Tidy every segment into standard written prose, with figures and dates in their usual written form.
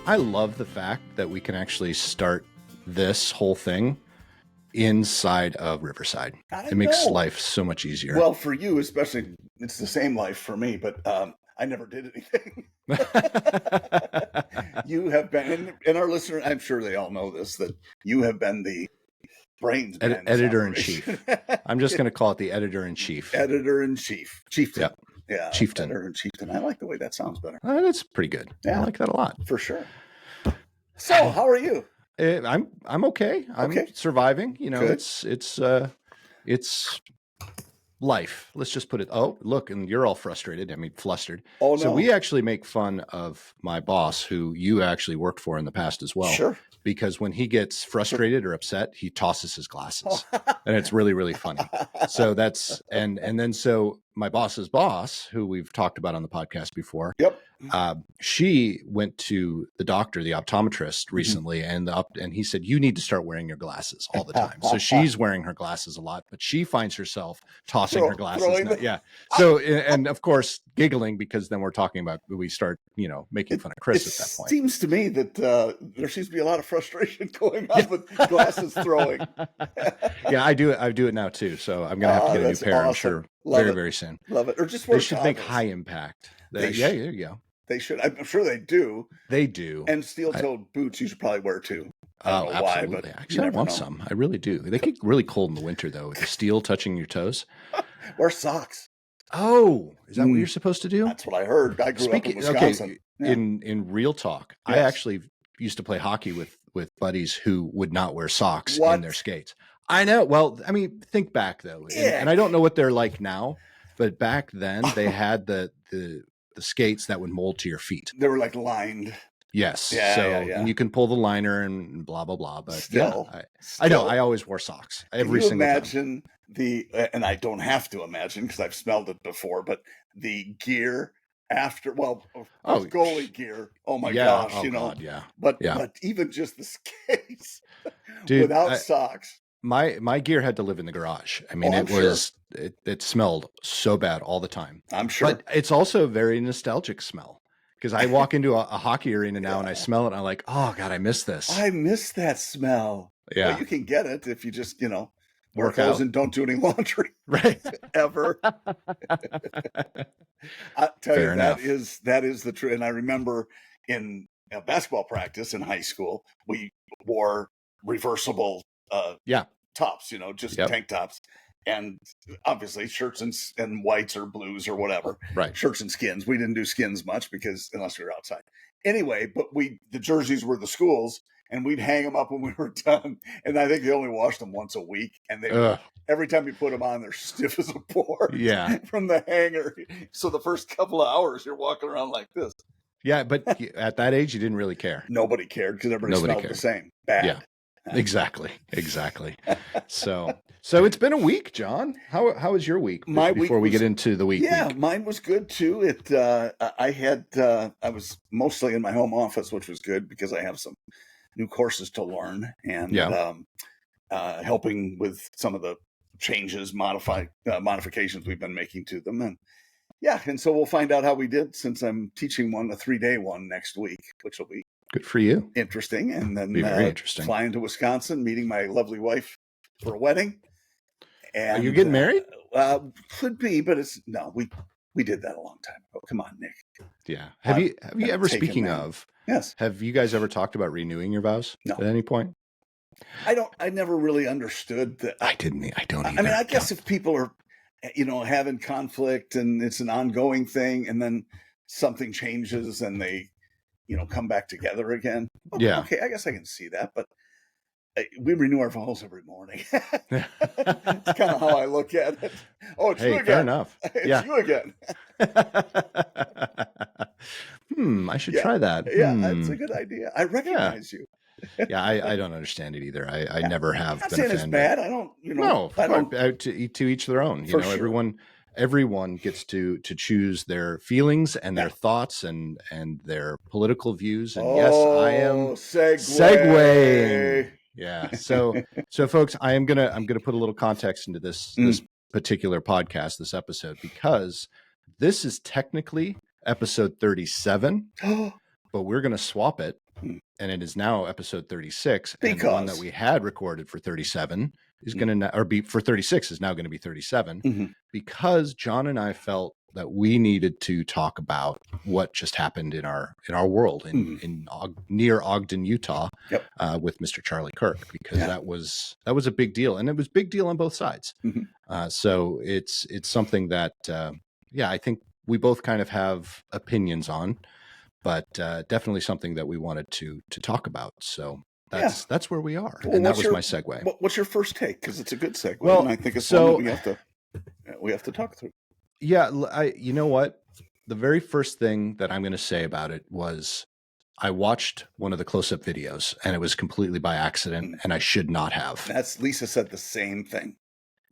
I love the fact that we can actually start this whole thing inside of Riverside. It makes life so much easier. Well, for you especially, it's the same life for me, but I never did anything. You have been, and our listener, I'm sure they all know this, that you have been the brains editor-in-chief. I'm just going to call it the editor-in-chief. Editor-in-chief. Chieftain. Yep. Yeah. Chieftain. Editor-in-chieftain. I like the way that sounds better. That's pretty good. Yeah. I like that a lot. For sure. So, how are you? I'm okay. I'm surviving. You know, Good. it's life. Let's just put it. Oh, look, and you're all frustrated. I mean, flustered. Oh, no. So we actually make fun of my boss, who you actually worked for in the past as well. Sure. Because when he gets frustrated or upset, he tosses his glasses, and it's really, really funny. So that's and then so my boss's boss, who we've talked about on the podcast before. Yep. She went to the doctor, the optometrist, recently, and he said, you need to start wearing your glasses all the time. So she's wearing her glasses a lot, but she finds herself tossing her glasses. Yeah. So, and of course, giggling, because then we're talking about, we start, making fun of Chris at that point. It seems to me that there seems to be a lot of frustration going on with glasses throwing. Yeah, I do it now too. So I'm going to have to get a new pair, awesome. I'm sure, very soon. Love it. Or just wear They should make high impact. Yeah, there you go. They should. I'm sure they do. They do. And steel-toed boots you should probably wear too. I don't know why, but actually, I want some. I really do. They get really cold in the winter, though, with the steel touching your toes. Wear socks. Oh, is that what you're supposed to do? That's what I heard. I grew up in Wisconsin. Okay, in real talk, yes. I actually used to play hockey with buddies who would not wear socks in their skates. I know. Well, I mean, think back though, and I don't know what they're like now, but back then they had the skates that would mold to your feet. They were like lined. Yes. And you can pull the liner and blah, blah, blah. But still, I know I always wore socks every single time. Imagine and I don't have to imagine because I've smelled it before, but the gear after, goalie gear. Oh my gosh, God, yeah. But even just the skates without socks. My gear had to live in the garage. I mean, it smelled so bad all the time. I'm sure. But it's also a very nostalgic smell, because I walk into a hockey arena now and I smell it and I'm like, oh God, I miss this. I miss that smell. Yeah. Well, you can get it if you just, wear clothes and don't do any laundry. Right. Ever. I tell you, that is the truth. And I remember in basketball practice in high school, we wore reversible tops, just tank tops, and obviously shirts and whites or blues or whatever, right? Shirts and skins. We didn't do skins much unless we were outside anyway, but the jerseys were the schools, and we'd hang them up when we were done, and I think they only washed them once a week, and every time you put them on, they're stiff as a board from the hanger. So the first couple of hours you're walking around like this. Yeah, but at that age you didn't really care. Nobody cared because everybody smelled the same. Bad. Yeah. Exactly. So it's been a week, John. How was your week? Before we get into the week? Yeah, mine was good too. I was mostly in my home office, which was good because I have some new courses to learn and helping with some of the changes, modifications we've been making to them, and so we'll find out how we did, since I'm teaching a 3-day one next week, which will be good for you. Interesting. And then very interesting. Flying to Wisconsin, meeting my lovely wife for a wedding. And are you getting married? Could be, but we did that a long time ago. Come on, Nick. Yeah. Have you ever, speaking of, yes, have you guys ever talked about renewing your vows at any point? I never really understood that. I don't either. I mean, I guess if people are, having conflict and it's an ongoing thing, and then something changes and they, come back together again. Yeah. Okay, I guess I can see that, but we renew our vows every morning. It's kind of how I look at it. Oh, it's you again. Fair enough. It's you again. I should try that. Yeah, that's a good idea. I recognize you. Yeah, I don't understand it either. I never have been a fan. It's bad. I don't, No, I don't. To each their own. Everyone gets to choose their feelings and their thoughts and their political views. And yes, I am segueing. Yeah. So folks, I'm gonna put a little context into this particular podcast, this episode, because this is technically episode 37, but we're gonna swap it and it is now episode 36. And the one that we had recorded for 37 is going to, or be for 36 is now going to be 37 because John and I felt that we needed to talk about what just happened in our world near Ogden, Utah, with Mr. Charlie Kirk, because that was a big deal, and it was a big deal on both sides. So it's something that I think we both kind of have opinions on, but definitely something that we wanted to talk about. So that's where we are, and that was my segue. What's your first take? Because it's a good segue, well, and I think it's one that we have to talk through. Yeah, you know what? The very first thing that I'm going to say about it was I watched one of the close-up videos, and it was completely by accident, and I should not have. Lisa said the same thing.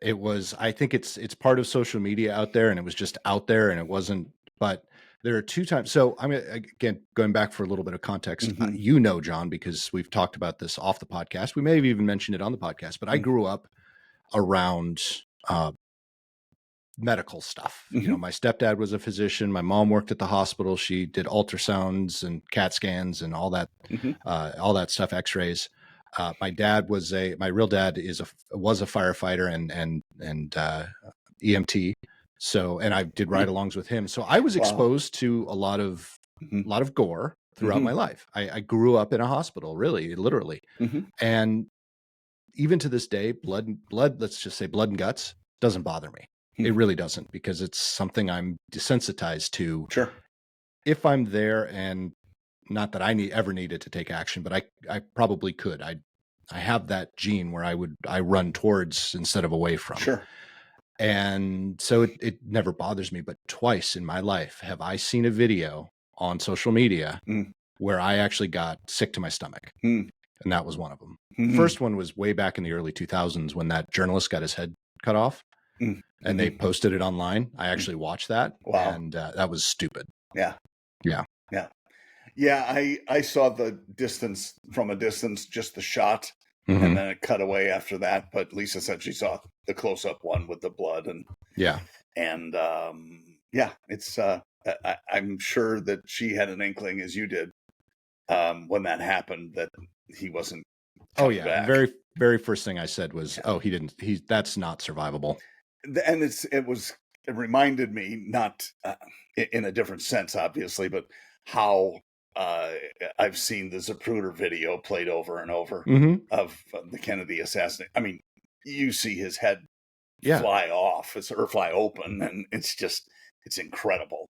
It was, I think it's part of social media out there, and it was just out there, and it wasn't. But there are two times. So I'm again going back for a little bit of context. You know, John, because we've talked about this off the podcast. We may have even mentioned it on the podcast. But I grew up around medical stuff. You know, my stepdad was a physician. My mom worked at the hospital. She did ultrasounds and CAT scans and all that stuff, X-rays. My dad was my real dad was a firefighter and EMT. So, and I did ride-alongs with him. So I was exposed to a lot of gore throughout my life. I grew up in a hospital, really, literally. And even to this day, blood, let's just say blood and guts doesn't bother me. It really doesn't, because it's something I'm desensitized to. Sure. If I'm there, and not that I ever needed to take action, but I probably could. I have that gene where I run towards instead of away from. Sure. And so it never bothers me. But twice in my life have I seen a video on social media where I actually got sick to my stomach. And that was one of them. The first one was way back in the early 2000s when that journalist got his head cut off. And they posted it online. I actually watched that. Wow. And that was stupid. Yeah. I saw the distance from a distance, just the shot, and then it cut away after that. But Lisa said she saw the close-up one with the blood, and it's I'm sure that she had an inkling, as you did, when that happened, that he wasn't. Back. Very, very first thing I said was, that's not survivable. And it reminded me, not in a different sense, obviously, but how I've seen the Zapruder video played over and over of the Kennedy assassination. I mean, you see his head fly off or fly open, and it's incredible.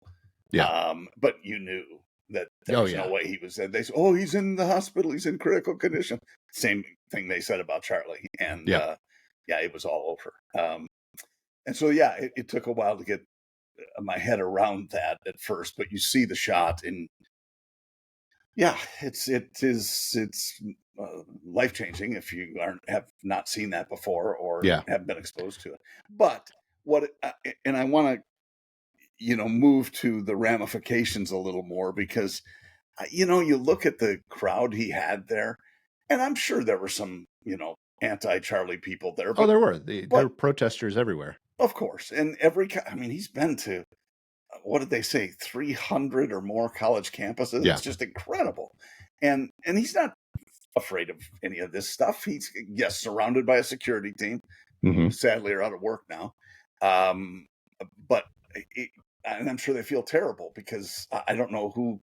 Yeah. But you knew that there was no way he was dead. They said, he's in the hospital. He's in critical condition. Same thing they said about Charlie. And it was all over. And so, it took a while to get my head around that at first, but you see the shot, and it's life-changing if you have not seen that before or have been exposed to it. But and I want to, move to the ramifications a little more, because, you look at the crowd he had there, and I'm sure there were some, anti-Charlie people there. But, there were. There were protesters everywhere. Of course. And he's been to, what did they say, 300 or more college campuses? Yeah. It's just incredible. And he's not afraid of any of this stuff. He's, surrounded by a security team. Sadly, are out of work now. But and I'm sure they feel terrible, because I don't know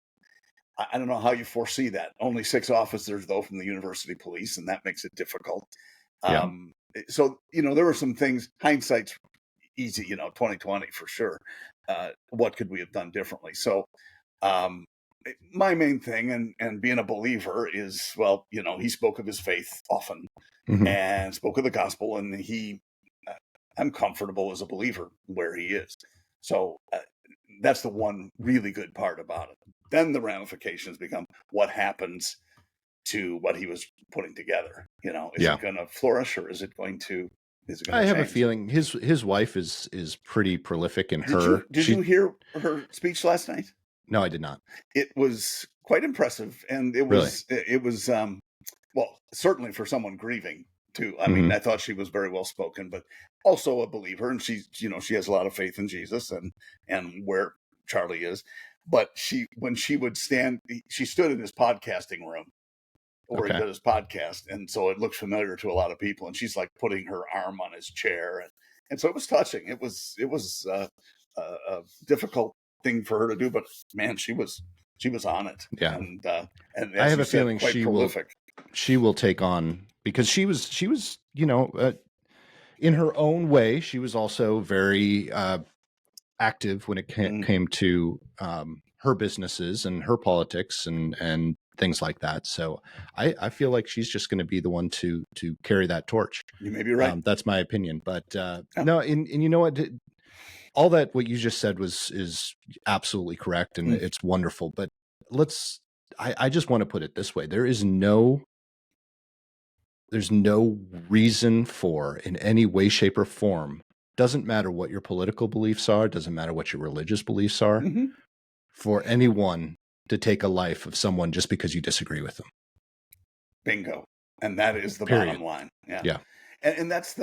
how you foresee that. Only 6 officers, though, from the university police, and that makes it difficult. So, there were some things, hindsight's easy, 2020 for sure. What could we have done differently? So my main thing, and being a believer, is, he spoke of his faith often and spoke of the gospel, and I'm comfortable as a believer where he is. So that's the one really good part about it. Then the ramifications become what happens to what he was putting together. Is it going to flourish, or is it going to I have a feeling his wife is pretty prolific in her. Did you hear her speech last night? No, I did not. It was quite impressive, and it was certainly for someone grieving too. I mean, I thought she was very well spoken, but also a believer, and she has a lot of faith in Jesus and where Charlie is. but when she would stand, she stood in his podcasting room where he did his podcast, and so it looked familiar to a lot of people. And she's like putting her arm on his chair, and so it was touching. It was a difficult thing for her to do, but man, she was on it. Yeah, and as I have you a said, feeling quite prolific. She will take on, because she was in her own way. She was also very active when it came to her businesses and her politics and things like that. So I feel like she's just going to be the one to carry that torch. You may be right. That's my opinion. But no, and you know what? All that what you just said is absolutely correct, and it's wonderful. But I just want to put it this way: there's no reason for, in any way, shape, or form, doesn't matter what your political beliefs are, doesn't matter what your religious beliefs are, for anyone to take a life of someone just because you disagree with them. Bingo. And that is the Period. bottom line. Yeah. And that's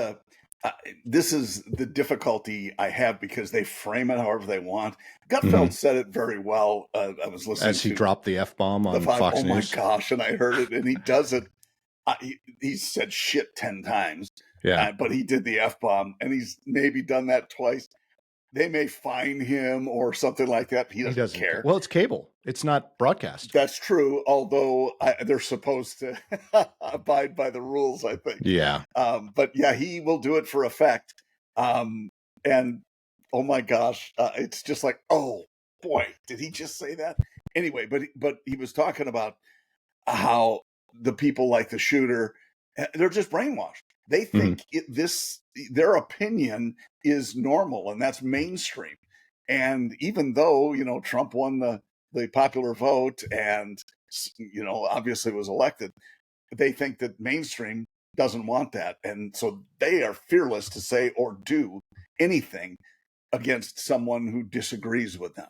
this is the difficulty I have, because they frame it however they want. Gutfeld said it very well. I was listening as he dropped the F-bomb on Fox News. Oh my gosh. And I heard it, and he does it. He said shit 10 times. Yeah. But he did the F-bomb, and he's maybe done that twice. They may fine him or something like that. He doesn't care. Well, it's cable. It's not broadcast. That's true. Although they're supposed to abide by the rules, I think. Yeah. But yeah, he will do it for effect. And oh my gosh, it's just like, oh boy, did he just say that? Anyway, but he was talking about how the people like the shooter, they're just brainwashed. They think their opinion is normal, and that's mainstream. And even though, Trump won the popular vote and, obviously was elected, they think that mainstream doesn't want that. And so they are fearless to say or do anything against someone who disagrees with them.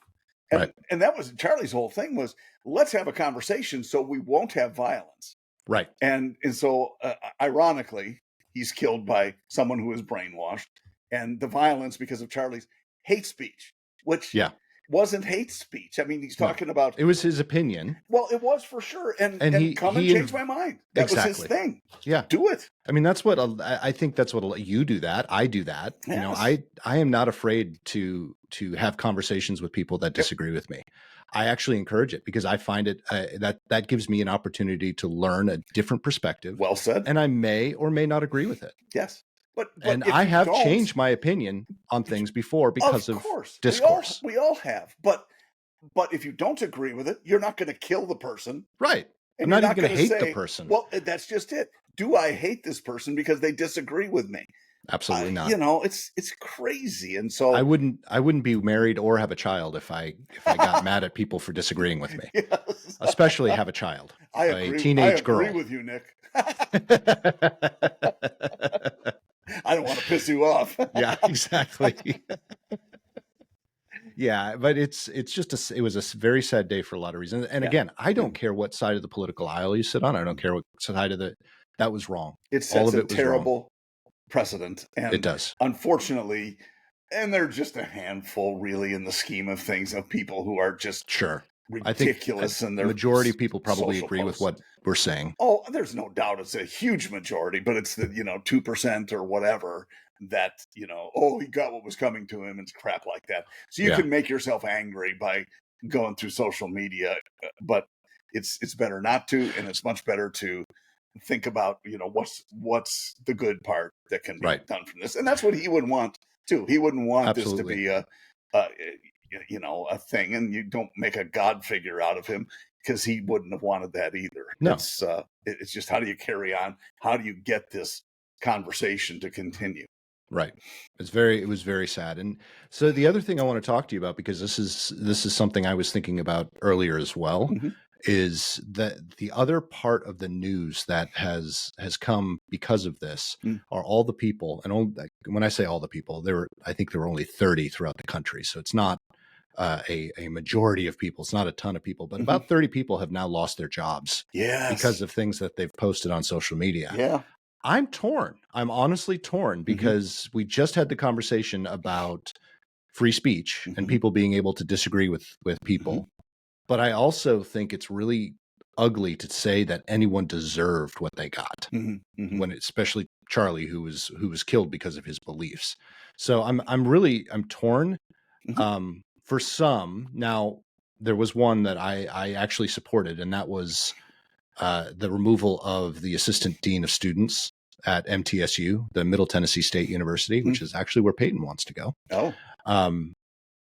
And that was Charlie's whole thing, was let's have a conversation so we won't have violence. Right. And so ironically, he's killed by someone who is brainwashed, and the violence because of Charlie's hate speech, which wasn't hate speech. I mean, he's talking about, it was his opinion. Well, it was for sure. And he changed my mind. That was his thing. Yeah. Do it. I mean, that's what I think. That's what you do that. I do that. Yes. I am not afraid to have conversations with people that disagree with me. I actually encourage it, because I find it that gives me an opportunity to learn a different perspective. Well said. And I may or may not agree with it. Yes. But and I have changed my opinion on things before because of discourse. We all have. But if you don't agree with it, you're not going to kill the person. Right. I'm not even going to hate the person. Well, that's just it. Do I hate this person because they disagree with me? Absolutely not. It's crazy. And so I wouldn't be married or have a child if I got mad at people for disagreeing with me. Yes. Especially have a child. A teenage girl. I agree with you, Nick. I don't want to piss you off. Yeah, exactly. Yeah, but it was a very sad day for a lot of reasons. And again, I don't care what side of the political aisle you sit on. I don't care what side of that was wrong. It sets a terrible precedent. And it does. Unfortunately, and they're just a handful, really, in the scheme of things, of people who are just ridiculous. And the majority of people probably agree with what we're saying. Oh, there's no doubt it's a huge majority, but it's the 2% or whatever that he got what was coming to him and crap like that. So you can make yourself angry by going through social media, but it's better not to, and it's much better to think about what's the good part that can be done from this. And that's what he would want too. He wouldn't want this to be a thing, and you don't make a God figure out of him, because he wouldn't have wanted that either. No. It's just, how do you carry on? How do you get this conversation to continue? Right. It was very sad. And so the other thing I want to talk to you about, because this is something I was thinking about earlier as well, is that the other part of the news that has come because of this are all the people, and when I say all the people, I think there were only 30 throughout the country. So it's not a majority of people. It's not a ton of people, but about 30 people have now lost their jobs because of things that they've posted on social media. Yeah. I'm torn. I'm honestly torn, because we just had the conversation about free speech and people being able to disagree with people. But I also think it's really ugly to say that anyone deserved what they got, when especially Charlie, who was killed because of his beliefs. So I'm torn. For some, now there was one that I actually supported, and that was the removal of the assistant dean of students at MTSU, the Middle Tennessee State University, which is actually where Peyton wants to go.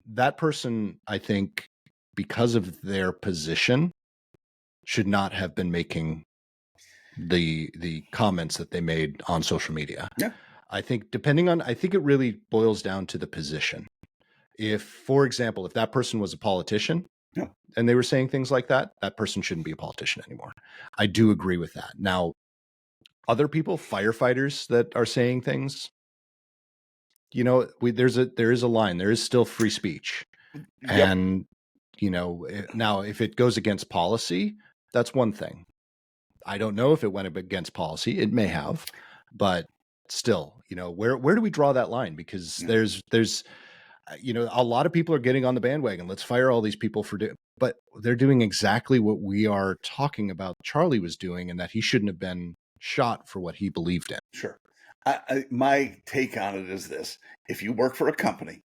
That person, I think, because of their position, should not have been making the comments that they made on social media. Yeah. I think I think it really boils down to the position. If, for example, if that person was a politician and they were saying things like that, that person shouldn't be a politician anymore. I do agree with that. Now, other people, firefighters that are saying things, there is a line. There is still free speech. And, now if it goes against policy, that's one thing. I don't know if it went against policy. It may have, but still, where do we draw that line? Because there's a lot of people are getting on the bandwagon. Let's fire all these people but they're doing exactly what we are talking about Charlie was doing, and that he shouldn't have been shot for what he believed in. Sure. My take on it is this: if you work for a company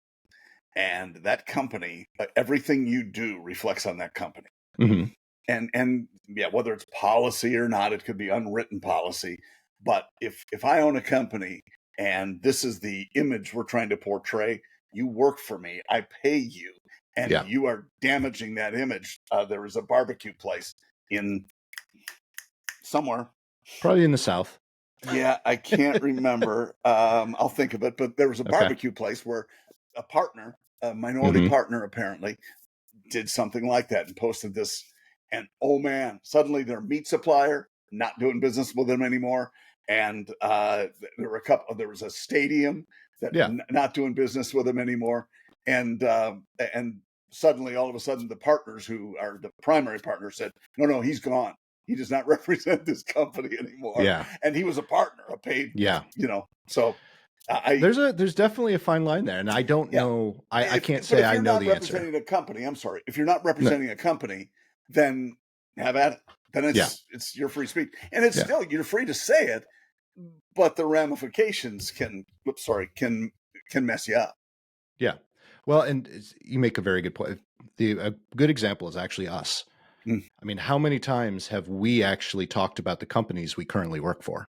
and that company, everything you do reflects on that company. And whether it's policy or not, it could be unwritten policy. But if I own a company and this is the image we're trying to portray, you work for me, I pay you, and you are damaging that image. There was a barbecue place in somewhere, probably in the South. Yeah, I can't remember. I'll think of it. But there was a barbecue place where a partner, a minority partner, apparently did something like that and posted this. And oh man, suddenly their meat supplier not doing business with them anymore. And there was a stadium that not doing business with them anymore. And suddenly, all of a sudden, the partners who are the primary partner said, no, he's gone. He does not represent this company anymore. Yeah. And he was a partner, a paid, so there's definitely a fine line there. And I don't know, I can't say I know the answer. If you're not representing a company, I'm sorry. If you're not representing a company, then have at it. Then it's your free speech. And it's still, you're free to say it, but the ramifications can mess you up. Yeah. Well, and you make a very good point. A good example is actually us. I mean, how many times have we actually talked about the companies we currently work for?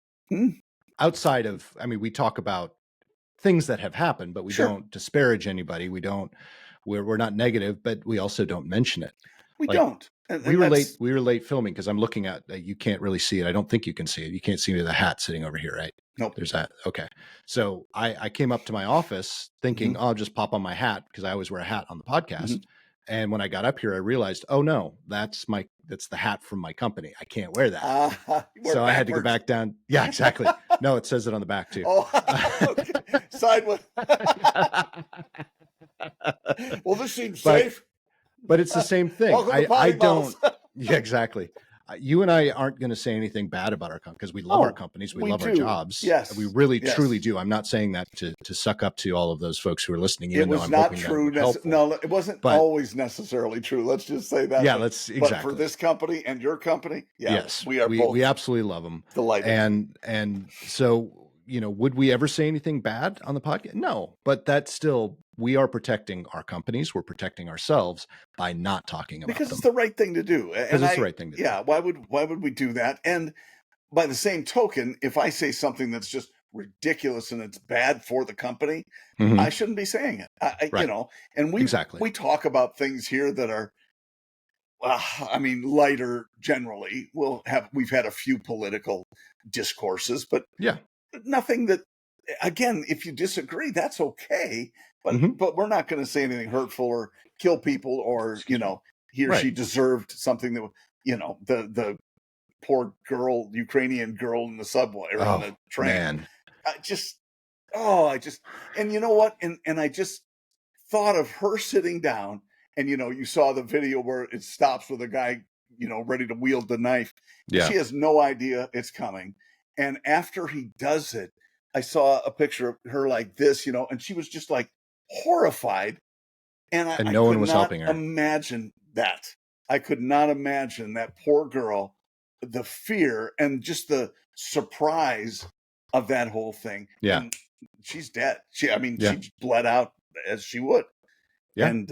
Outside of, we talk about things that have happened, but we don't disparage anybody. We're not negative, but we also don't mention it. We don't. We were late filming because I'm looking at, you can't really see it. I don't think you can see it. You can't see the hat sitting over here, right? Nope. There's that. Okay. So I came up to my office thinking, I'll just pop on my hat because I always wear a hat on the podcast. And when I got up here, I realized, oh no, that's the hat from my company. I can't wear that. So I had to go back down. Yeah, exactly. No, it says it on the back too. Oh, okay. Sideways. Well, this seems safe. But it's the same thing. I don't. Yeah, exactly. You and I aren't going to say anything bad about our company because we love our companies. We love our jobs. Yes. We really, truly do. I'm not saying that to suck up to all of those folks who are listening. It was not true. No, it wasn't always necessarily true. Let's just say that. Yeah, but for this company and your company, yes, we are both. We absolutely love them. Delighted. And so, would we ever say anything bad on the podcast? No, but that's still, we are protecting our companies. We're protecting ourselves by not talking about them. Because it's the right thing to do. Because it's the right thing to do. Yeah. Why would we do that? And by the same token, if I say something that's just ridiculous and it's bad for the company, I shouldn't be saying it. Right. And we talk about things here that are, lighter generally. We've had a few political discourses, but nothing that, again, if you disagree, that's okay. But we're not going to say anything hurtful or kill people or, he or she deserved something that, the poor girl, Ukrainian girl in the subway or on the train. Man. And you know what? And I just thought of her sitting down and, you saw the video where it stops with a guy, ready to wield the knife. Yeah. She has no idea it's coming. And after he does it, I saw a picture of her like this, and she was just like horrified. And I no one could was not helping her. imagine that. I could not imagine that poor girl, the fear and just the surprise of that whole thing. Yeah. And she's dead. She bled out as she would. Yeah. And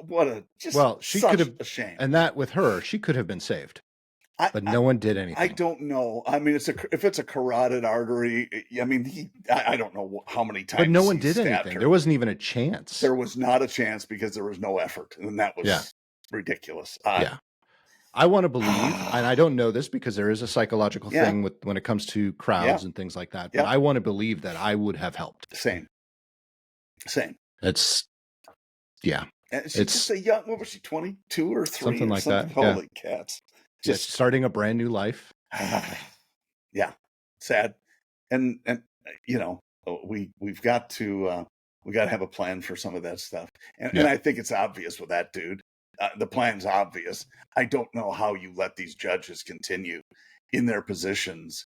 what a just she such could have a shame. And that with her, she could have been saved. But no one did anything. I don't know. I mean, if it's a carotid artery, I mean, I don't know how many times. But no one did anything. Her. There wasn't even a chance. There was not a chance because there was no effort, and that was ridiculous. Yeah. I want to believe, and I don't know this because there is a psychological thing when it comes to crowds and things like that. But I want to believe that I would have helped. Same. It's She's just a young. What was she? 22 or 3? Something like that. Holy cats! Just starting a brand new life. Yeah, sad, and we've got to have a plan for some of that stuff, and I think it's obvious with that dude. The plan's obvious. I don't know how you let these judges continue in their positions.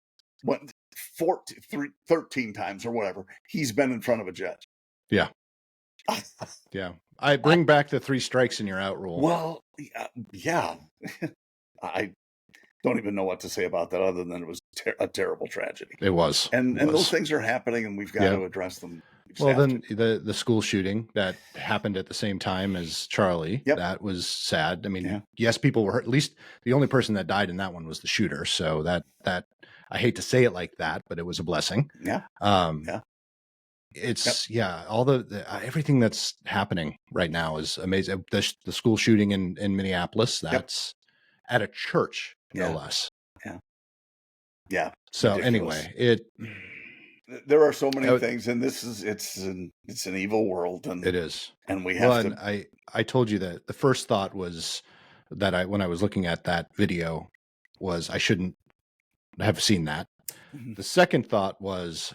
13 times or whatever he's been in front of a judge. Yeah. Yeah. I bring back the 3 strikes and you're out rule. Well, yeah. I don't even know what to say about that other than it was a terrible tragedy. It was. And those things are happening and we've got to address them. Well, then the school shooting that happened at the same time as Charlie, that was sad. I mean, yes, people were hurt. At least the only person that died in that one was the shooter. So that I hate to say it like that, but it was a blessing. Yeah. It's all the everything that's happening right now is amazing. The school shooting in Minneapolis, that's at a church, no less. Yeah. So anyway, there are so many things, and it's an evil world, and it is, and we have to. And I told you that the first thought was that when I was looking at that video was I shouldn't have seen that. Mm-hmm. The second thought was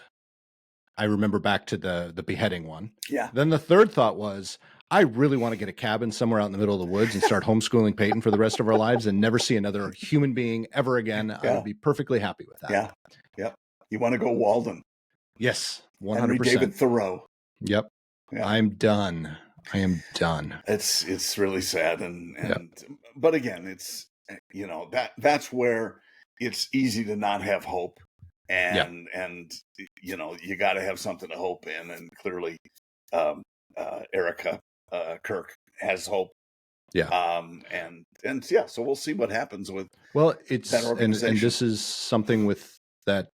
I remember back to the beheading one. Yeah. Then the third thought was I really want to get a cabin somewhere out in the middle of the woods and start homeschooling Peyton for the rest of our lives and never see another human being ever again. I would be perfectly happy with that. Yeah. Yep. You want to go Walden? Yes, 100%. Henry David Thoreau. Yep. Yeah. I'm done. I am done. It's really sad, but again, it's that's where it's easy to not have hope, and you got to have something to hope in, and clearly, Erica Kirk has hope. Yeah. So we'll see what happens with. Well, it's that organization. And this is something with that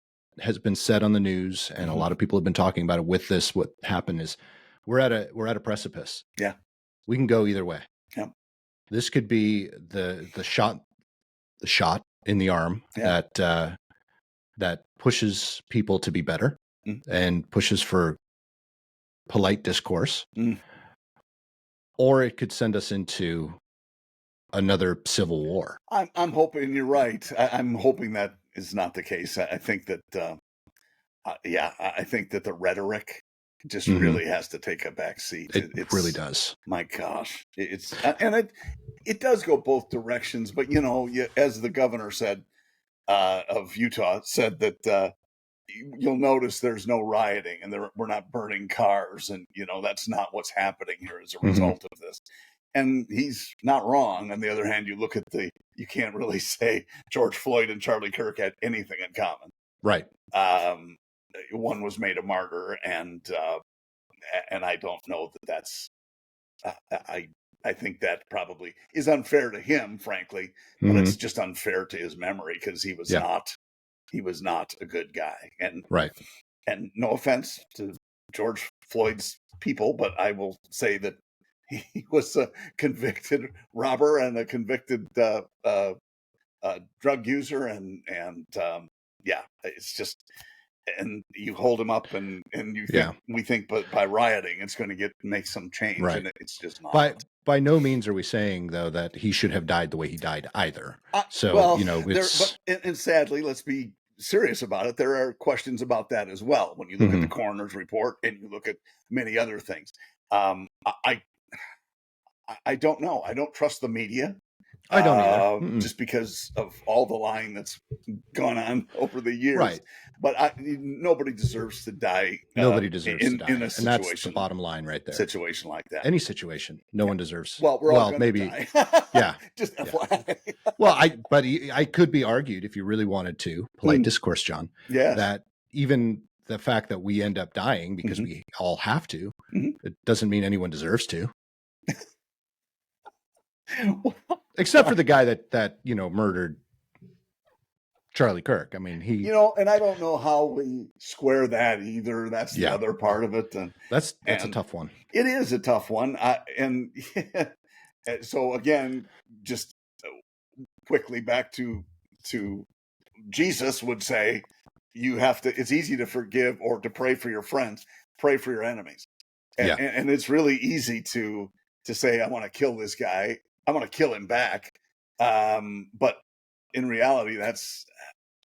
has been said on the news, and a lot of people have been talking about it with this. What happened is we're at a precipice. Yeah. We can go either way. Yeah. This could be the shot in the arm that pushes people to be better and pushes for polite discourse. Or it could send us into another civil war. I'm hoping you're right. I'm hoping that is not the case. I think that, I think that the rhetoric just really has to take a back seat. It really does. My gosh, it does go both directions. But as the governor said of Utah said that you'll notice there's no rioting and we're not burning cars, and that's not what's happening here as a result of this. And he's not wrong. On the other hand, you look at you can't really say George Floyd and Charlie Kirk had anything in common. Right. One was made a martyr, and I don't know that's. I think that probably is unfair to him, frankly, but it's just unfair to his memory because he was not a good guy. And right. And no offense to George Floyd's people, but I will say that he was a convicted robber and a convicted drug user, and it's just, and you hold him up and you think, we think, but by rioting it's going to make some change, right. And it's just not. By no means are we saying though that he should have died the way he died either. And sadly, let's be serious about it. There are questions about that as well when you look at the coroner's report and you look at many other things. I don't know. I don't trust the media. I don't either. Just because of all the lying that's gone on over the years. Right. But nobody deserves to die. Nobody deserves to die. In a situation, and that's the bottom line right there. Situation like that. Any situation, no one deserves. Well, we're all maybe die. Yeah. Just FYI. Well, I could be argued if you really wanted to, polite discourse, John. Yes. That even the fact that we end up dying because we all have to, it doesn't mean anyone deserves to. Except for the guy that murdered Charlie Kirk. I mean, he and I don't know how we square that either. That's the other part of it. And that's a tough one. It is a tough one. And so again, just quickly back to Jesus would say, it's easy to forgive or to pray for your friends, pray for your enemies. And it's really easy to say, I want to kill this guy. I want to kill him back. But in reality, that's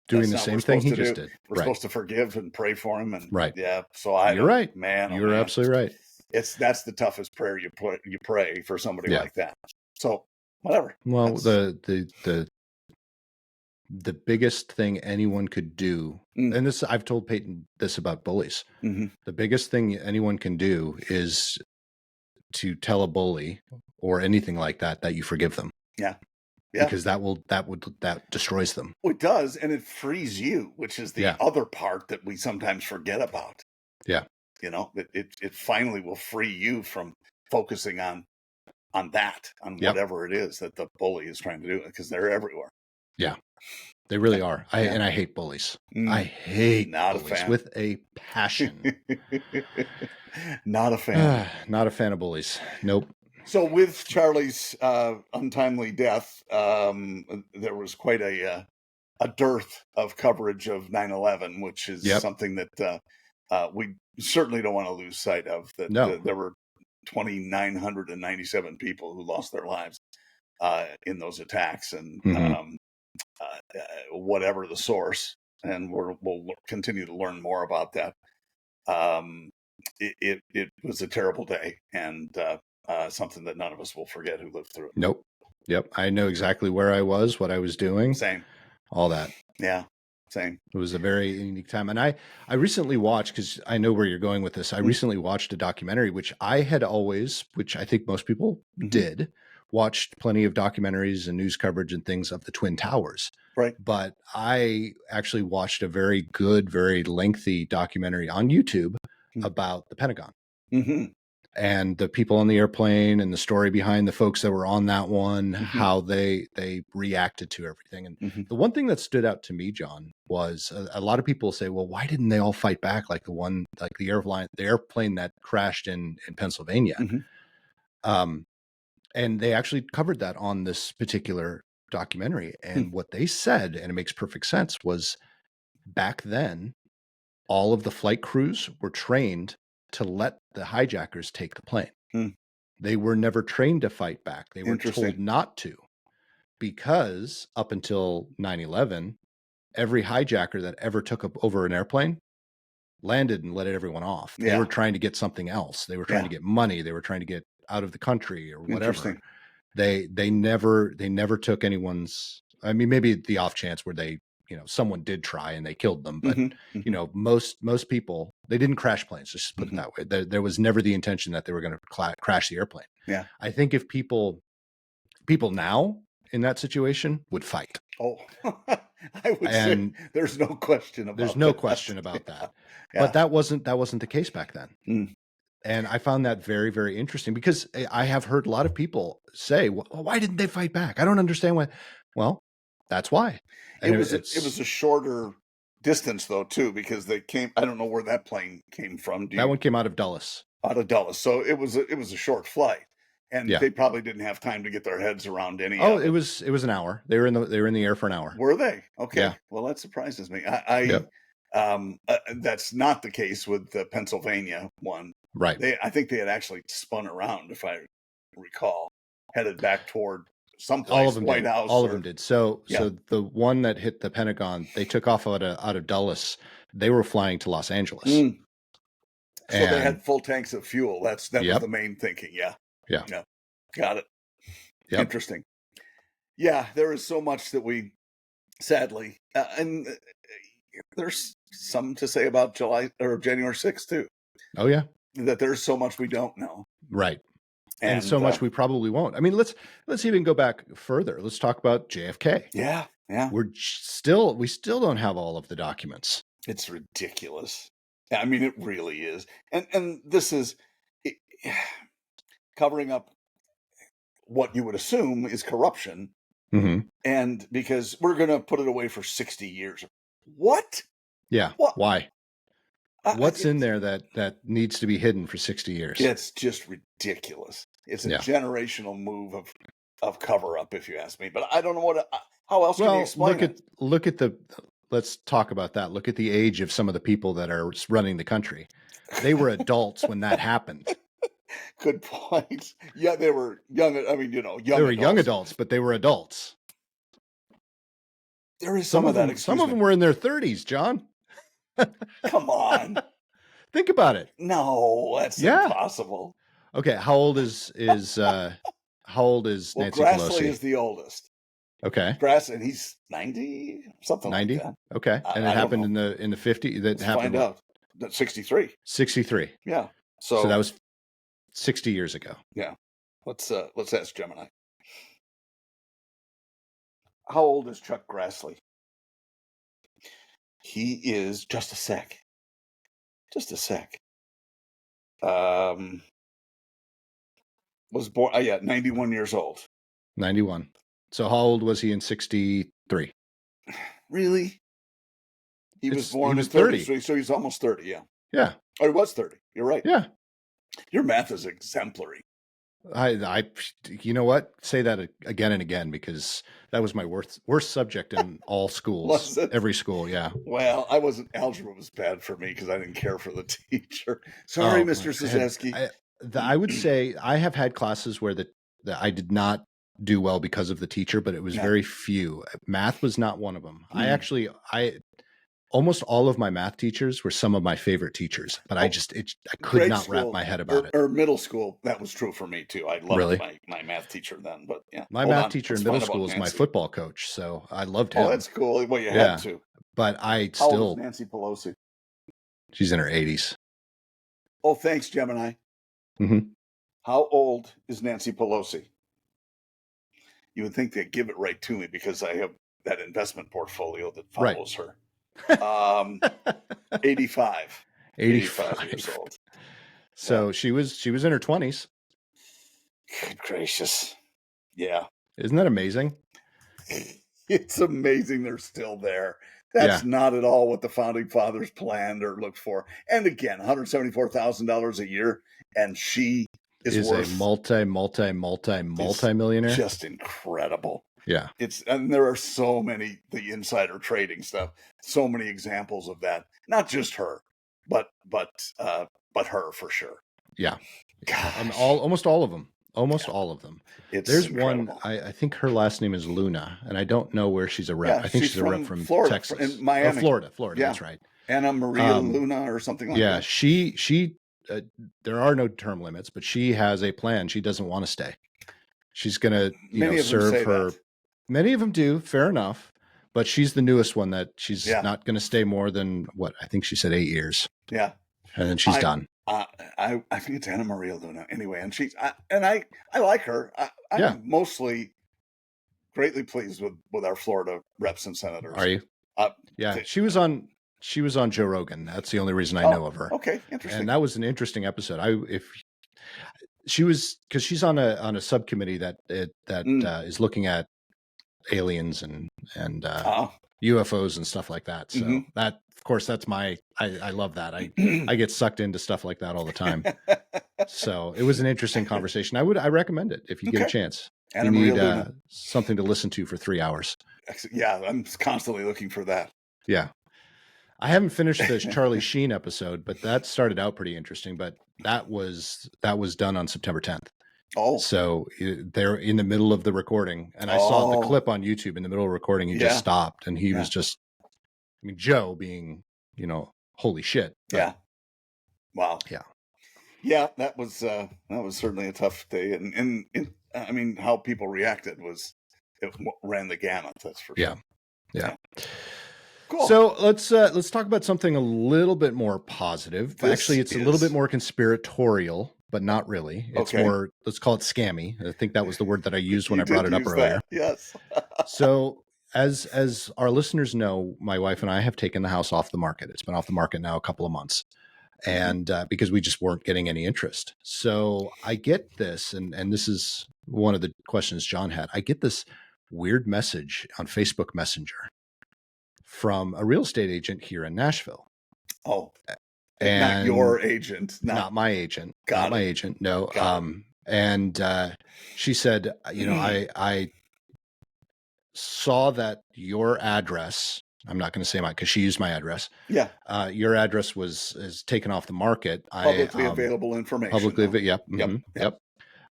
doing the same thing he just did. We're supposed to forgive and pray for him. And yeah. So you're right, man. You're absolutely right. That's the toughest prayer you pray for somebody like that. So whatever. Well, the biggest thing anyone could do, and this, I've told Peyton this about bullies. The biggest thing anyone can do is to tell a bully or anything like that you forgive them. Yeah. Because that destroys them. Well, it does, and it frees you, which is the other part that we sometimes forget about. Yeah. It finally will free you from focusing on whatever it is that the bully is trying to do, because they're everywhere. Yeah. They really are. I hate bullies. I hate bullies with a passion. Not a fan. Not a fan of bullies. Nope. So with Charlie's untimely death, there was quite a dearth of coverage of 9/11, which is something that we certainly don't want to lose sight of. There were 2,997 people who lost their lives in those attacks, and whatever the source, and we'll continue to learn more about that. It was a terrible day, and something that none of us will forget who lived through it. Nope. Yep. I know exactly where I was, what I was doing. Same. All that. Yeah. Same. It was a very unique time. And I recently watched, because I know where you're going with this, I recently watched a documentary, which I had always, which I think most people did, watched plenty of documentaries and news coverage and things of the Twin Towers. Right. But I actually watched a very good, very lengthy documentary on YouTube about the Pentagon. And the people on the airplane and the story behind the folks that were on that one, how they reacted to everything. And the one thing that stood out to me, John, was a lot of people say, well, why didn't they all fight back like the airplane that crashed in Pennsylvania? And they actually covered that on this particular documentary. And what they said, and it makes perfect sense, was back then, all of the flight crews were trained to let the hijackers take the plane. They were never trained to fight back. They were told not to, because up until 9/11, every hijacker that ever took over an airplane landed and let everyone off. They were trying to get something else. They were trying to get money. They were trying to get out of the country or whatever. They never took anyone's, I mean, maybe the off chance where they, someone did try and they killed them, but most people, they didn't crash planes. Just put it that way. There was never the intention that they were going to crash the airplane. Yeah. I think if people now in that situation would fight. Oh, I would say there's no question about that. But that wasn't the case back then. And I found that very, very interesting, because I have heard a lot of people say, well, why didn't they fight back? I don't understand why. Well, that's why. And it was a shorter distance though, too, because they came, I don't know where that plane came from. That one came out of Dulles. So it was a short flight. And they probably didn't have time to get their heads around any. Oh, it was an hour. They were in the air for an hour. Were they? Okay. Yeah. Well, that surprises me. That's not the case with the Pennsylvania one. Right. I think they had actually spun around, if I recall, headed back toward someplace. All of them White did. House. All of them did. So the one that hit the Pentagon, they took off out of Dulles. They were flying to Los Angeles. So they had full tanks of fuel. That was the main thinking. Yeah. Got it. Interesting. Yeah, there is so much that we, sadly, and there's some to say about July or January 6th too. Oh yeah, that there's so much we don't know, right, and so much we probably won't. I mean, let's even go back further. Let's talk about JFK. Yeah. We still don't have all of the documents. It's ridiculous. I mean, it really is, and this is covering up what you would assume is corruption. Mm-hmm. And because we're going to put it away for 60 years. What? Yeah. What? Why? What's in there that needs to be hidden for 60 years? It's just ridiculous. It's a generational move of cover up, if you ask me. But I don't know how else can you explain it? Let's talk about that. Look at the age of some of the people that are running the country. They were adults when that happened. Good point. Yeah, they were young. I mean, young. They were young adults, but they were adults. There is some of that. Some of them were in their 30s, John. Come on. Think about it. No, that's impossible. Okay, how old is Nancy Grassley Pelosi? Is the oldest. Okay. And he's 90, something 90? Like that. Okay. And it happened in the 50s. That happened. Find out. That's 63. 63. Yeah. So that was 60 years ago. Yeah. Let's ask Gemini. How old is Chuck Grassley? He is just a sec. Was born 91 years old. 91. So how old was he in 63? Really? He was born in 30. So he's almost 30, yeah. Yeah. Or he was 30. You're right. Yeah. Your math is exemplary. You know what? Say that again and again, because that was my worst subject in all schools. Every school, yeah. Well, algebra was bad for me because I didn't care for the teacher. Sorry, Mr. Szewski. I would say I have had classes where that I did not do well because of the teacher, but it was very few. Math was not one of them. Almost all of my math teachers were some of my favorite teachers, but I could not wrap my head about it. Or middle school, that was true for me too. I loved my math teacher then, but yeah. My math teacher in middle school was my football coach, so I loved him. Oh, that's cool. Well, you had to. But How old is Nancy Pelosi? She's in her 80s. Oh, thanks, Gemini. Mm-hmm. How old is Nancy Pelosi? You would think they'd give it right to me because I have that investment portfolio that follows her. 85 years old. So she was in her 20s. Good gracious. Yeah. Isn't that amazing? It's amazing they're still there. That's not at all what the founding fathers planned or looked for. And again, $174,000 a year, and she is worth a multi-millionaire. Just incredible. Yeah. And there are so many, the insider trading stuff, so many examples of that. Not just her, but her for sure. Yeah. Almost all of them. All of them. There's incredible. One, I think her last name is Luna, and I don't know where she's a rep. I think she's a rep from Florida, Texas. In Miami. Florida, that's right. Anna Maria Luna or something like that. Yeah, she there are no term limits, but she has a plan. She doesn't want to stay. She's going to serve her. Many of them do, fair enough. But she's the newest one that she's not going to stay more than, I think she said 8 years. Yeah. And then she's done. I think it's Anna Maria Luna anyway. And I like her. I'm mostly greatly pleased with our Florida reps and senators. Are you? She was on Joe Rogan. That's the only reason I know of her. Okay. Interesting. And that was an interesting episode. Because she's on a subcommittee that is looking at aliens and UFOs and stuff like that. So that, of course, that's I love that. I get sucked into stuff like that all the time. So it was an interesting conversation. I recommend it if you get a chance. You need something to listen to for 3 hours. Yeah, I'm constantly looking for that. Yeah. I haven't finished the Charlie Sheen episode, but that started out pretty interesting. But that was done on September 10th. Oh, so they're in the middle of the recording, and I saw the clip on YouTube in the middle of recording. He just stopped, and he was just, Joe being, holy shit. But, yeah. Wow. Yeah. Yeah. That was certainly a tough day, and how people reacted was ran the gamut. That's for sure. Yeah. Cool. So let's talk about something a little bit more positive. Actually, it's a little bit more conspiratorial, but not really. It's more, let's call it scammy. I think that was the word that I used when I brought it up earlier. Yes. So as our listeners know, my wife and I have taken the house off the market. It's been off the market now a couple of months. And because we just weren't getting any interest. So I get this, and this is one of the questions John had. I get this weird message on Facebook Messenger from a real estate agent here in Nashville. Oh, and not your agent. Not my agent. Not my agent. No. And she said, I saw that your address, I'm not going to say mine because she used my address. Yeah. Your address is taken off the market. Publicly available information. Publicly, yep. Yep.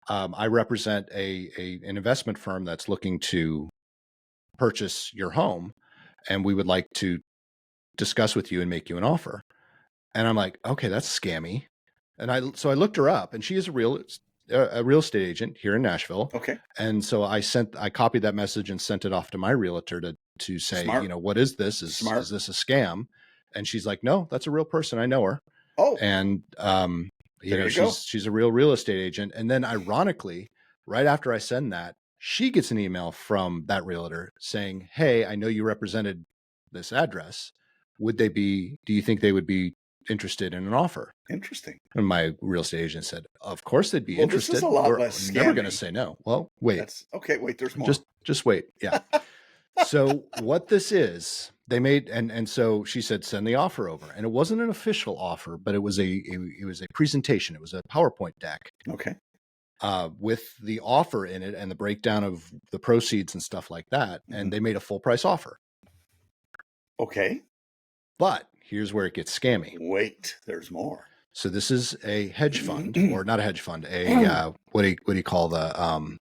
I represent an investment firm that's looking to purchase your home, and we would like to discuss with you and make you an offer. And I'm like, okay, that's scammy. And so I looked her up, and she is a real estate agent here in Nashville. Okay. And so I copied that message and sent it off to my realtor to say, what is this? Is this a scam? And she's like, no, that's a real person. I know her. Oh. And she's a real estate agent. And then ironically, right after I send that, she gets an email from that realtor saying, hey, I know you represented this address. Do you think they would be interested in an offer? Interesting. And my real estate agent said, of course they'd be interested. This is a lot less scammy. Never going to say no. Well, wait. Wait, there's more. Just wait. Yeah. So what this is, they made, and so she said, send the offer over. And it wasn't an official offer, but it was a presentation. It was a PowerPoint deck. Okay. With the offer in it and the breakdown of the proceeds and stuff like that. And they made a full price offer. Okay. But here's where it gets scammy. Wait, there's more. So this is a hedge fund, or not a hedge fund, what do you call the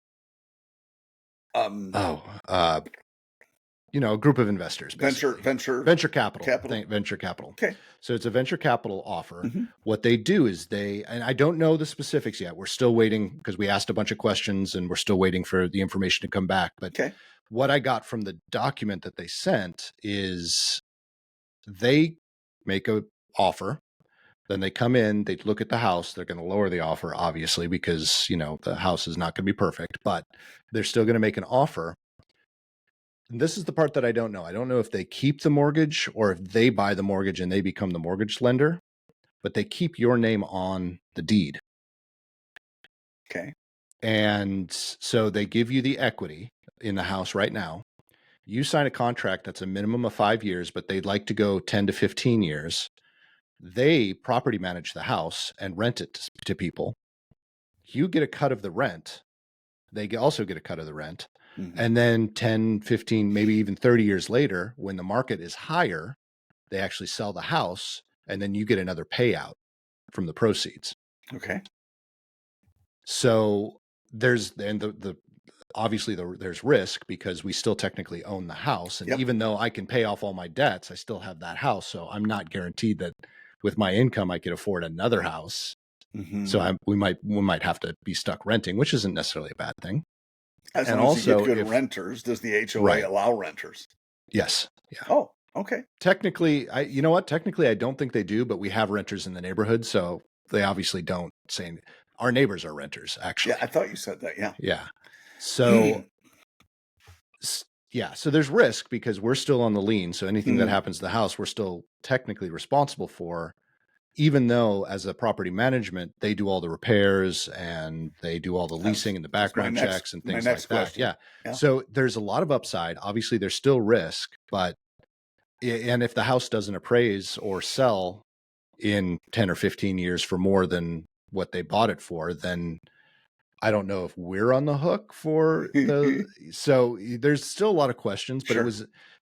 a group of investors, basically. Venture capital. Venture capital. Okay. So it's a venture capital offer. What they do is and I don't know the specifics yet. We're still waiting because we asked a bunch of questions and we're still waiting for the information to come back. But what I got from the document that they sent is they make an offer. Then they come in, they look at the house. They're going to lower the offer, obviously, because, the house is not going to be perfect, but they're still going to make an offer. And this is the part that I don't know. I don't know if they keep the mortgage or if they buy the mortgage and they become the mortgage lender, but they keep your name on the deed. Okay. And so they give you the equity in the house right now. You sign a contract that's a minimum of 5 years, but they'd like to go 10 to 15 years. They property manage the house and rent it to people. You get a cut of the rent. They also get a cut of the rent. And then 10, 15, maybe even 30 years later, when the market is higher, they actually sell the house and then you get another payout from the proceeds. Okay. So there's risk because we still technically own the house. And even though I can pay off all my debts, I still have that house. So I'm not guaranteed that with my income, I could afford another house. So we might have to be stuck renting, which isn't necessarily a bad thing. As long as you get good renters, does the HOA allow renters? Yes. Yeah. Oh, okay. Technically, Technically, I don't think they do, but we have renters in the neighborhood, so they obviously don't say. Our neighbors are renters, actually. Yeah, I thought you said that. Yeah. Yeah. So, so there's risk because we're still on the lien. So anything that happens to the house, we're still technically responsible for. Even though as a property management, they do all the repairs and they do all the leasing and the background checks and things like that. Yeah. So there's a lot of upside. Obviously, there's still risk, and if the house doesn't appraise or sell in 10 or 15 years for more than what they bought it for, then I don't know if we're on the hook for so there's still a lot of questions, but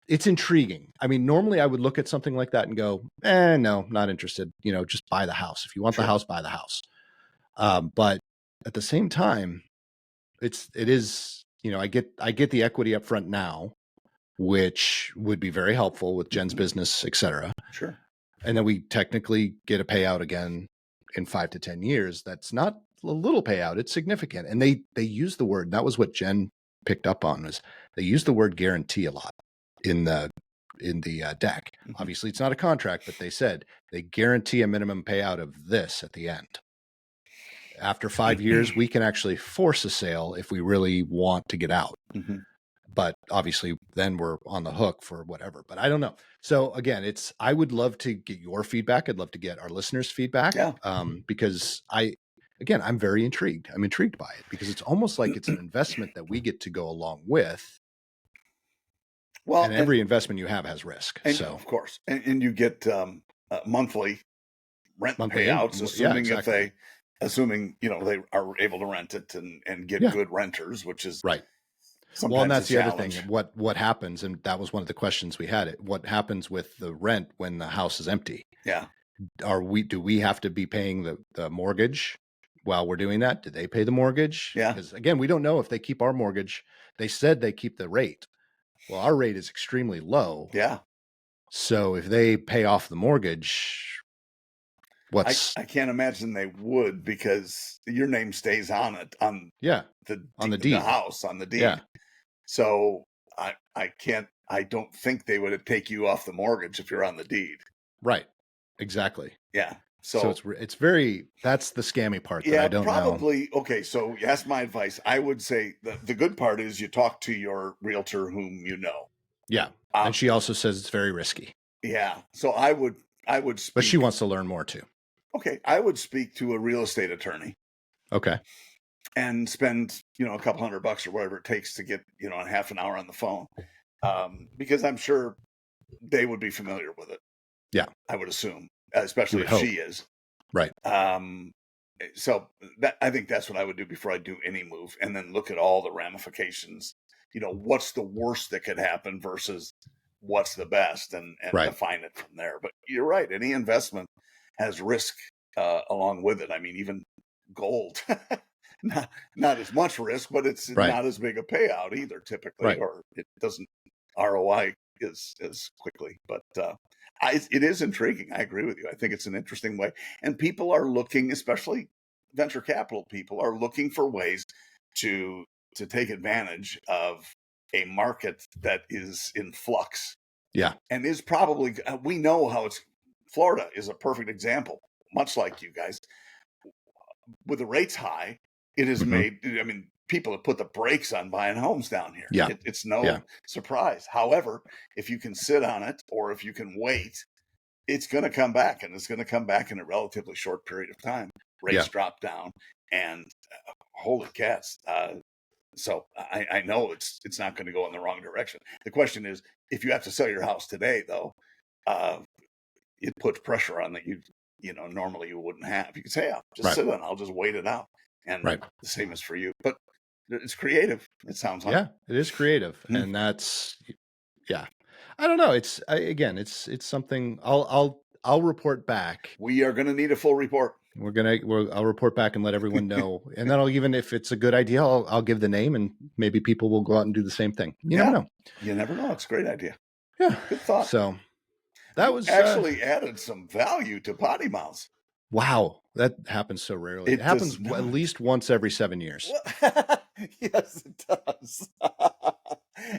it's intriguing. I mean, normally I would look at something like that and go, no, not interested. Just buy the house. If you want the house, buy the house. But at the same time, it is, I get the equity up front now, which would be very helpful with Jen's business, et cetera. Sure. And then we technically get a payout again in 5 to 10 years. That's not a little payout. It's significant. And they use the word, that was what Jen picked up on was they use the word guarantee a lot in the deck. Mm-hmm. Obviously, it's not a contract, but they said they guarantee a minimum payout of this at the end. After 5 years, we can actually force a sale if we really want to get out. Mm-hmm. But obviously, then we're on the hook for whatever. But I don't know. So again, I would love to get your feedback. I'd love to get our listeners' feedback. Yeah. Because I'm very intrigued. I'm intrigued by it because it's almost like it's an investment that we get to go along with. Well, and every investment you have has risk. And, so of course, and you get monthly rent payouts, assuming they are able to rent it and get good renters, which is right. Well, and that's the other thing. What happens, and that was one of the questions we had. What happens with the rent when the house is empty? Yeah. Do we have to be paying the mortgage while we're doing that? Do they pay the mortgage? Yeah. Because again, we don't know if they keep our mortgage. They said they keep the rate. Well, our rate is extremely low. Yeah. So if they pay off the mortgage, I can't imagine they would, because your name stays on it the deed. House on the deed. Yeah. So I don't think they would take you off the mortgage if you're on the deed. Right. Exactly. Yeah. So it's very, that's the scammy part that I don't probably, know. Okay. So that's my advice. I would say the good part is you talk to your realtor whom you know. Yeah. And she also says it's very risky. Yeah. So I would speak. But she wants to learn more too. Okay. I would speak to a real estate attorney. Okay. And spend, a couple $100 or whatever it takes to get, a half an hour on the phone. Because I'm sure they would be familiar with it. Yeah. I would assume, especially if she is. Right. So I think that's what I would do before I do any move, and then look at all the ramifications. What's the worst that could happen versus what's the best, and define it from there. But you're right. Any investment has risk along with it. I mean, even gold, not as much risk, but it's not as big a payout either typically, or it doesn't ROI as quickly. But it is intriguing. I agree with you. I think it's an interesting way, and people are looking, especially venture capital people, are looking for ways to take advantage of a market that is in flux. Yeah, and is probably, we know how Florida is a perfect example, much like you guys. With the rates high, it has made, people have put the brakes on buying homes down here. Yeah. It's no surprise. However, if you can sit on it, or if you can wait, it's going to come back, and it's going to come back in a relatively short period of time. Rates drop down, and holy cats. So I know it's not going to go in the wrong direction. The question is, if you have to sell your house today, though, it puts pressure on that normally you wouldn't have. You could say, "I'll just sit on. I'll just wait it out." And the same is for you. But it's creative. It sounds like. Yeah, it is creative, and that's I don't know. It's something. I'll report back. We are going to need a full report. I'll report back and let everyone know. And then even if it's a good idea, I'll give the name, and maybe people will go out and do the same thing. You never know. You never know. It's a great idea. Yeah. Good thought. So that was actually added some value to PoddiMouths. Wow. That happens so rarely. It happens at least once every 7 years. Yes, it does.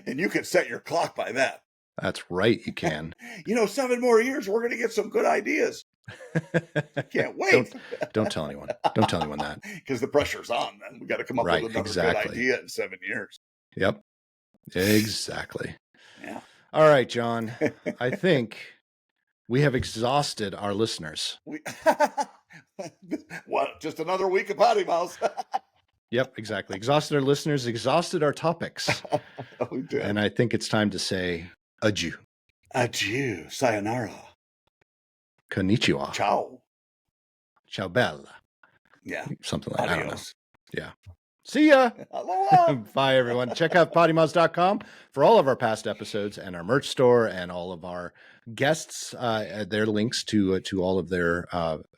And you can set your clock by that. That's right. You can. 7 more years, we're going to get some good ideas. Can't wait. Don't tell anyone. Don't tell anyone that. Because the pressure's on, man. We got to come up with another good idea in 7 years. Yep. Exactly. Yeah. All right, John. I think we have exhausted our listeners. What? Just another week of PoddiMouths. Yep, exactly. Exhausted our listeners, exhausted our topics. We did. And I think it's time to say adieu. Adieu. Sayonara. Konnichiwa. Ciao. Ciao bella. Yeah. Something like that. Adios. I don't know. Yeah. See ya. Aloha. Bye, everyone. Check out PoddiMouths.com for all of our past episodes and our merch store and all of our guests, their links to all of their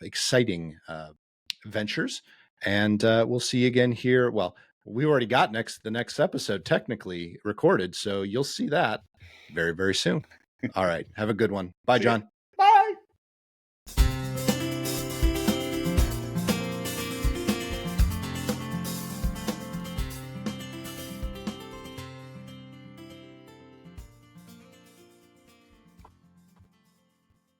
exciting ventures. And we'll see you again here. Well, we already got the next episode technically recorded, so you'll see that very, very soon. All right. Have a good one. Bye, John.